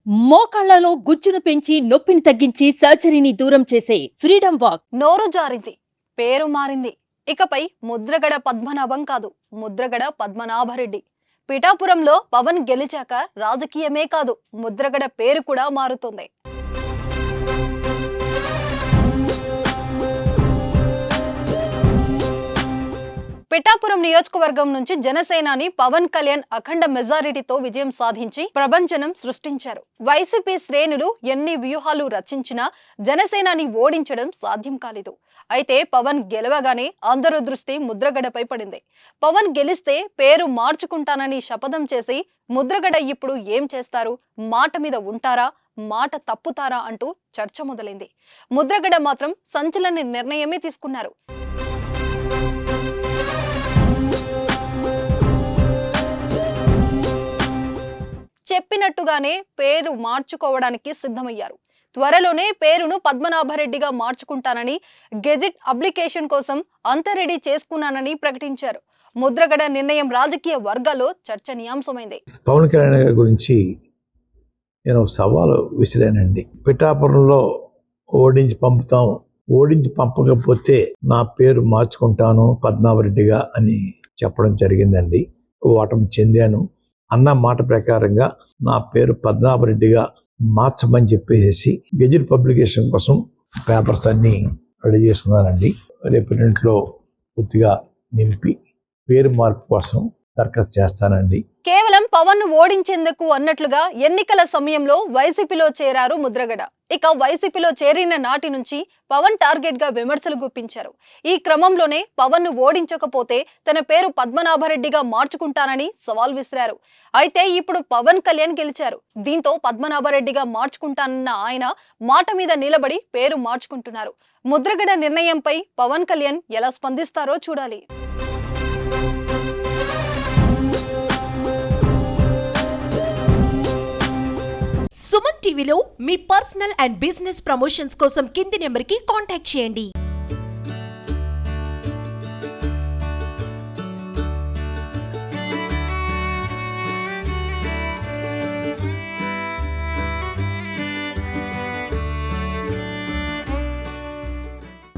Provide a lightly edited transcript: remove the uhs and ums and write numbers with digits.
మోకాళ్లలో గుజ్జును పెంచి నొప్పిని తగ్గించి సర్జరీని దూరం చేసే ఫ్రీడమ్ వాక్. నోరు జారింది, పేరు మారింది. ఇకపై ముద్రగడ పద్మనాభం కాదు, ముద్రగడ పద్మనాభరెడ్డి. పిఠాపురంలో పవన్ గెలిచాక రాజకీయమే కాదు, ముద్రగడ పేరు కూడా మారుతుంది. పిఠాపురం నియోజకవర్గం నుంచి జనసేనాని పవన్ కళ్యాణ్ అఖండ మెజారిటీతో విజయం సాధించి ప్రపంచనం సృష్టించారు. వైసీపీ శ్రేణులు ఎన్ని వ్యూహాలు రచించినా జనసేనాని ఓడించడం సాధ్యం కాలేదు. అయితే పవన్ గెలవగానే అందరూ దృష్టి ముద్రగడపై పడింది. పవన్ గెలిస్తే పేరు మార్చుకుంటానని శపథం చేసి ముద్రగడ ఇప్పుడు ఏం చేస్తారు, మాట మీద ఉంటారా, మాట తప్పుతారా అంటూ చర్చ మొదలైంది. ముద్రగడ మాత్రం సంచలన నిర్ణయమే తీసుకున్నారు. చెప్పినట్టుగానే పేరు మార్చుకోవడానికి సిద్ధమయ్యారు. త్వరలోనే పేరును పద్మనాభరెడ్డిగా మార్చుకుంటానని, గెజిట్ అప్లికేషన్ కోసం అంతా రెడీ చేసుకున్నానని ప్రకటించారు. ముద్రగడ నిర్ణయం రాజకీయ వర్గాల్లో చర్చనీయాంశమైంది. పవన్ కళ్యాణ్ గారి గురించి నేను సవాలు విసిరానండి. పిఠాపురంలో ఓడించి పంపకపోతే నా పేరు మార్చుకుంటాను పద్మనాభరెడ్డిగా అని చెప్పడం జరిగిందండి. ఓటమి చెందాను. అన్న మాట ప్రకారంగా నా పేరు పద్మనాభరెడ్డిగా మార్చమని చెప్పేసి గెజిట్ పబ్లికేషన్ కోసం పేపర్స్ అన్ని రెడీ చేసుకున్నానండి. రేపు పూర్తిగా నింపి పేరు మార్పు కోసం దరఖాస్తు చేస్తానండి. కేవలం పవన్ ను ఓడించేందుకు అన్నట్లుగా ఎన్నికల సమయంలో వైసీపీలో చేరారు ముద్రగడ. ఇక వైసీపీలో చేరిన నాటి నుంచి పవన్ టార్గెట్ గా విమర్శలు గుప్పించారు. ఈ క్రమంలోనే పవన్ ను ఓడించకపోతే తన పేరు పద్మనాభరెడ్డిగా మార్చుకుంటానని సవాల్ విసిరారు. అయితే ఇప్పుడు పవన్ కళ్యాణ్ గెలిచారు. దీంతో పద్మనాభరెడ్డిగా మార్చుకుంటానన్న ఆయన మాట మీద నిలబడి పేరు మార్చుకుంటున్నారు. ముద్రగడ నిర్ణయంపై పవన్ కళ్యాణ్ ఎలా స్పందిస్తారో చూడాలి. సుమన్ టీవీలో మీ పర్సనల్ అండ్ బిజినెస్ ప్రమోషన్స్ కోసం కింది నెంబర్కి కాంటాక్ట్ చేయండి.